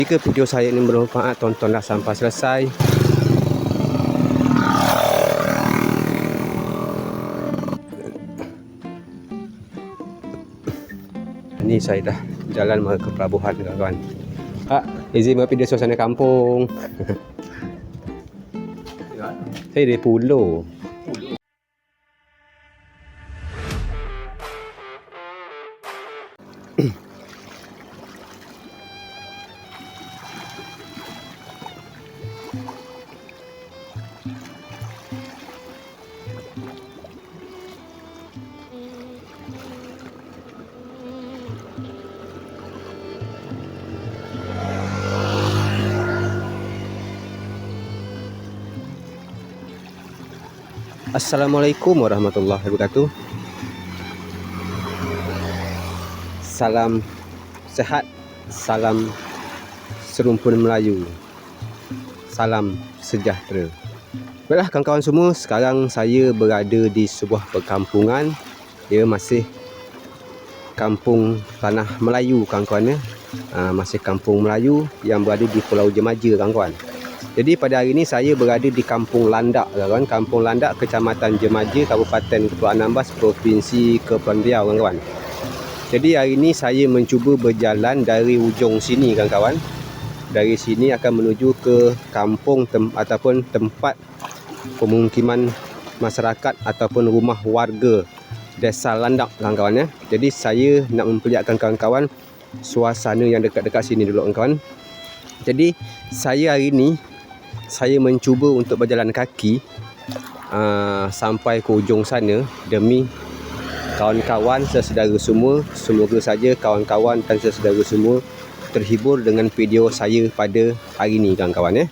Jika video saya ini bermanfaat, tontonlah sampai selesai. Ini saya dah jalan ke pelabuhan, kawan-kawan. Izin buat video suasana kampung. Saya dari Pulau. Assalamualaikum warahmatullahi wabarakatuh. Salam sehat, salam serumpun Melayu, salam sejahtera. Baiklah kawan-kawan semua, sekarang saya berada di sebuah perkampungan. Dia masih kampung tanah Melayu, kawan-kawan ya. Masih kampung Melayu yang berada di Pulau Jemaja, kawan-kawan. Jadi pada hari ini saya berada di Kampung Landak, kawan. Kampung Landak, Kecamatan Jemaja, Kabupaten Kepulauan Anambas, Provinsi Kepulauan Riau, kawan-kawan. Jadi hari ini saya mencuba berjalan dari ujung sini, kawan-kawan. Dari sini akan menuju ke kampung ataupun tempat pemukiman masyarakat ataupun rumah warga Desa Landak, kawan-kawan ya. Jadi saya nak memperlihatkan kawan-kawan suasana yang dekat-dekat sini dulu, kawan-kawan. Jadi saya hari ini saya mencuba untuk berjalan kaki sampai ke ujung sana demi kawan-kawan sesaudara semua. Semoga saja kawan-kawan dan sesaudara semua terhibur dengan video saya pada hari ini, kawan-kawan ya.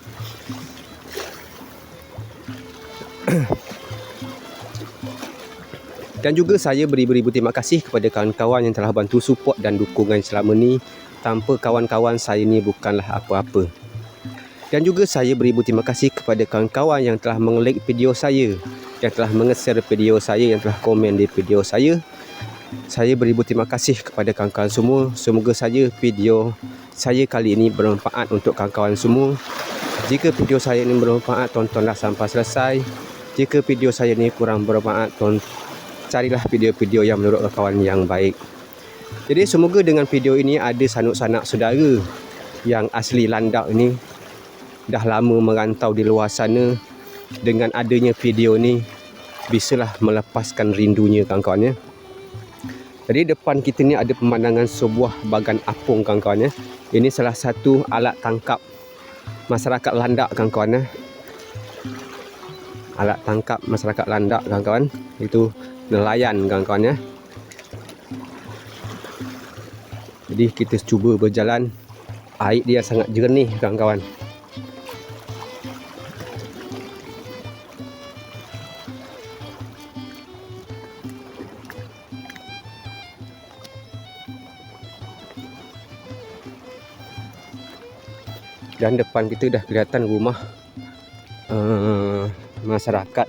Dan juga saya beribu-ribu terima kasih kepada kawan-kawan yang telah bantu support dan dukungan selama ni. Tanpa kawan-kawan saya ni bukanlah apa-apa. Dan juga saya beribu terima kasih kepada kawan-kawan yang telah meng-like video saya, yang telah meng-share video saya, yang telah komen di video saya. Saya beribu terima kasih kepada kawan-kawan semua. Semoga saja video saya kali ini bermanfaat untuk kawan-kawan semua. Jika video saya ini bermanfaat, tontonlah sampai selesai. Jika video saya ini kurang bermanfaat, carilah video-video yang menurut kawan yang baik. Jadi semoga dengan video ini ada sanak-sanak saudara yang asli Landak ini dah lama merantau di luar sana. Dengan adanya video ni bisalah melepaskan rindunya, kawan-kawan ya. Jadi depan kita ni ada pemandangan sebuah bagan apung, kawan-kawan ya. Ini salah satu alat tangkap masyarakat Landak, kawan-kawan ya. Alat tangkap masyarakat Landak, kawan-kawan. Itu nelayan, kawan-kawan ya. Jadi kita cuba berjalan. Air dia sangat jernih, kawan-kawan. Dan depan kita dah kelihatan rumah masyarakat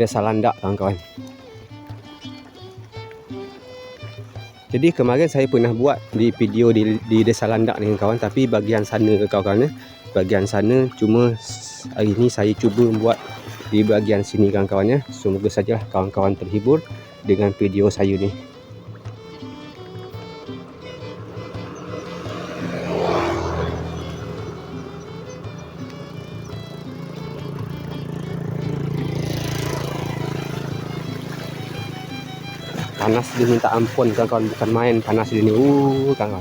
Desa Landak, kawan-kawan. Jadi kemarin saya pernah buat di video di Desa Landak ni, kawan, tapi bahagian sana, kawan-kawan ya. Bahagian sana, cuma hari ini saya cuba buat di bahagian sini, kawan-kawan ya. Semoga sajalah kawan-kawan terhibur dengan video saya ni. Panas dia minta ampun, kawan-kawan. Bukan main panas dia ni. Kawan-kawan.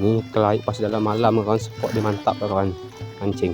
Ni kalau air pas dalam malam, kawan, spot dia mantap, kawan. Mancing.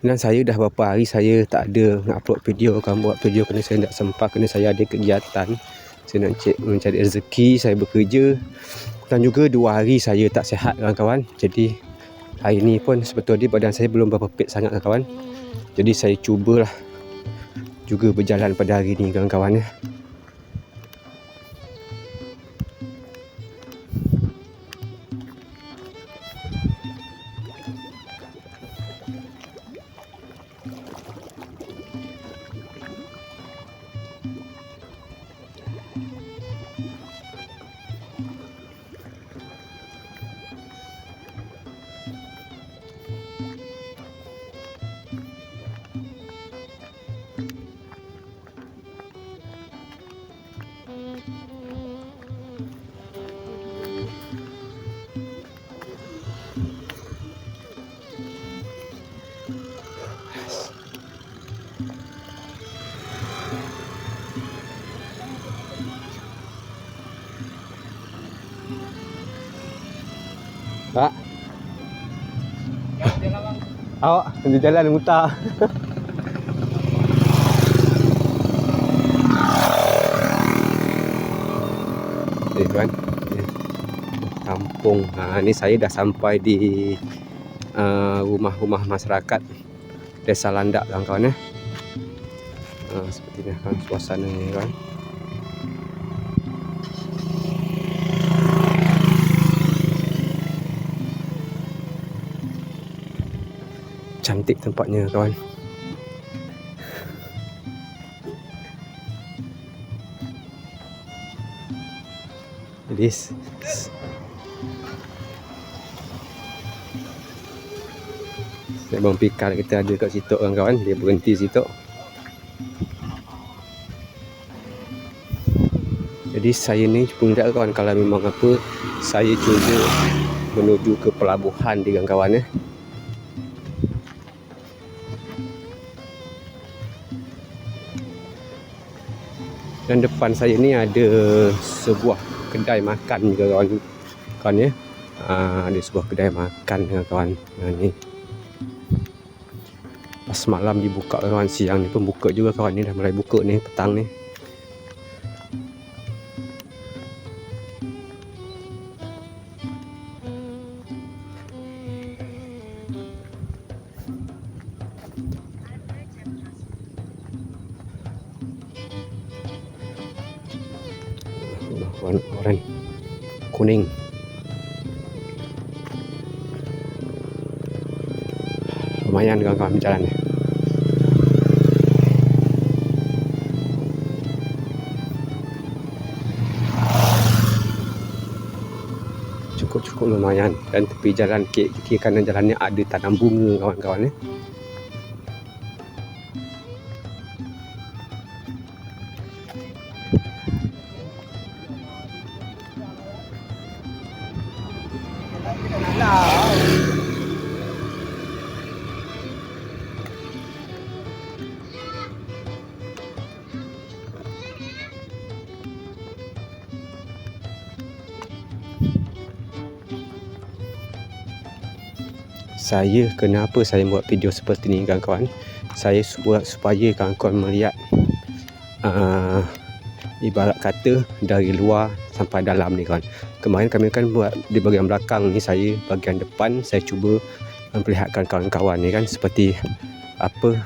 Dan saya dah beberapa hari saya tak ada nak upload video, buat video kerana saya tak sempat, kerana saya ada kegiatan. Saya nak mencari rezeki, saya bekerja. Dan juga 2 hari saya tak sihat kawan-kawan. Jadi hari ni pun sebetulnya badan saya belum berapa fit sangat kawan-kawan. Jadi saya cubalah juga berjalan pada hari ni kawan-kawan ya. Pak. Awak di jalan mutar. Tuan. Kampung. Ni saya dah sampai di rumah-rumah masyarakat Desa Landak kawan-kawan ya. Seperti ni kan suasana ni kan. Cantik tempatnya kawan. Jadi Bang Pikal kita ada kat situ kawan-kawan, dia berhenti situ. Jadi saya ni pun tak kawan, kalau memang apa saya cuba menuju ke pelabuhan di kawan-kawan ya. Dan depan saya ni ada sebuah kedai makan juga kawan ya. Ada sebuah kedai makan kawan. Ni pas malam dibuka kawan, siang ni pun buka juga kawan, ni dah mulai buka ni petang ni. Warna oranye kuning. Lumayan kawan-kawan jalan ni. Cukup lumayan, dan tepi jalan kiri kanan jalannya ada tanam bunga kawan-kawan ya. Saya kenapa saya buat video seperti ni kawan-kawan, saya buat supaya kawan-kawan melihat ibarat kata dari luar sampai dalam ni kawan. Kemarin kami kan buat di bahagian belakang ni, saya bahagian depan saya cuba memperlihatkan kawan-kawan ni kan seperti apa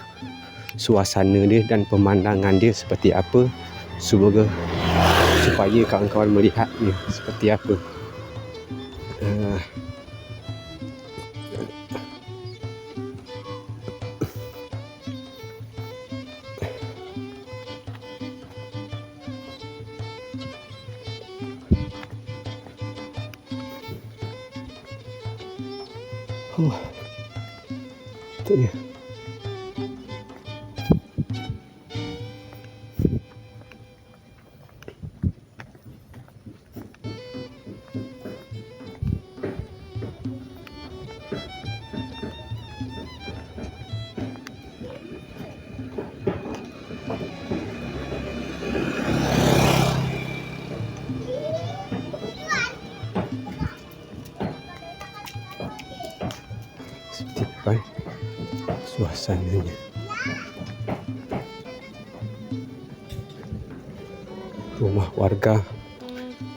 suasana dia dan pemandangan dia seperti apa, supaya kawan-kawan melihat ni seperti apa. Itu dia. Seperti apa? suasananya. Rumah warga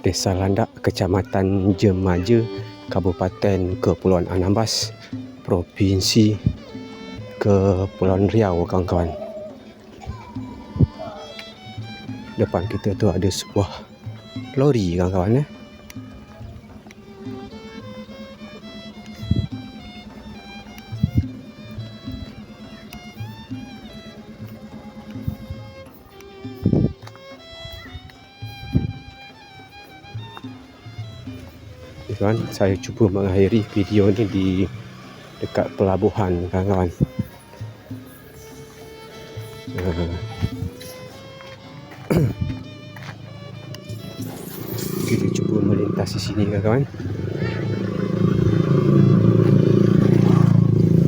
Desa Landak, Kecamatan Jemaja, Kabupaten Kepulauan Anambas, Provinsi Kepulauan Riau, kawan-kawan. Depan kita tu ada sebuah lori, kawan-kawan. Kawan, saya cuba mengakhiri video ni di dekat pelabuhan, kawan-kawan. Kita cuba melintasi sini, kawan-kawan.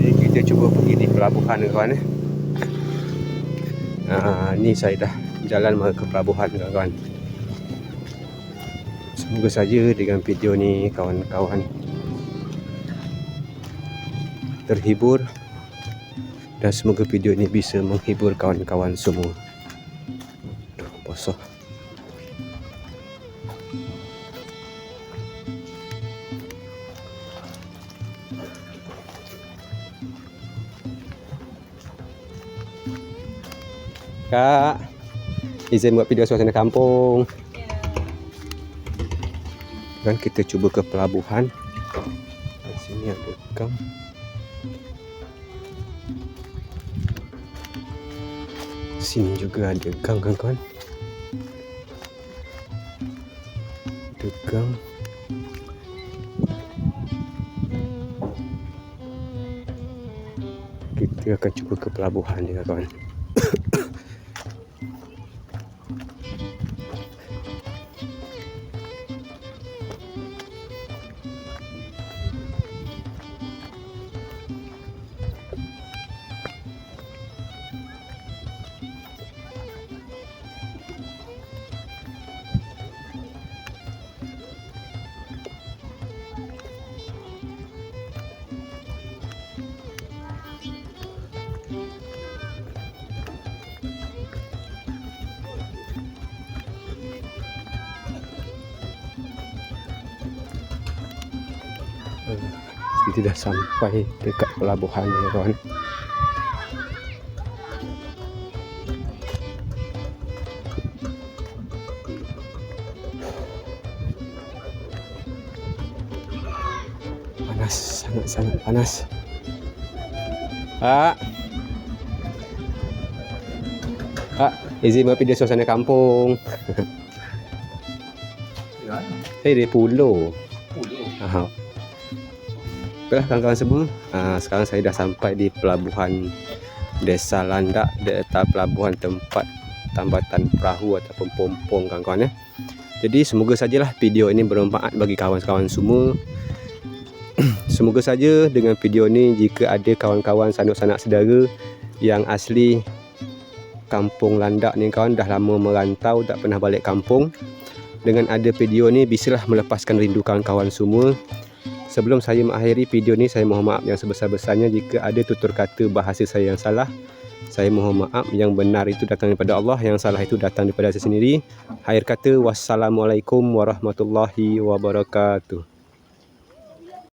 Jadi kita cuba pergi di pelabuhan, kawan. Ni saya dah jalan ke pelabuhan, kawan-kawan. Semoga saja dengan video ni kawan-kawan terhibur, dan semoga video ini bisa menghibur kawan-kawan semua. Basah. Kak, izin buat video suasana kampung. Dan kita cuba ke pelabuhan. Di sini ada gang. Sini juga ada gang, kawan-kawan. Ada gang. Kita akan cuba ke pelabuhan ni, kawan-kawan. Kita dah sampai dekat pelabuhan, kawan. Panas, sangat-sangat panas. Pak, izin buat video suasana kampung. Saya dari pulau. Baiklah, kawan-kawan semua, sekarang saya dah sampai di pelabuhan Desa Landak, pelabuhan tempat tambatan perahu ataupun pompong, kawan-kawan. Jadi semoga sajalah video ini bermanfaat bagi kawan-kawan semua. Semoga saja dengan video ini, jika ada kawan-kawan sanak-sanak saudara yang asli kampung Landak ni, kawan, dah lama merantau tak pernah balik kampung, dengan ada video ni bisalah melepaskan rindu kawan-kawan semua. Sebelum saya mengakhiri video ni, saya mohon maaf yang sebesar-besarnya jika ada tutur kata bahasa saya yang salah. Saya mohon maaf. Yang benar itu datang daripada Allah, yang salah itu datang daripada saya sendiri. Akhir kata, wassalamualaikum warahmatullahi wabarakatuh.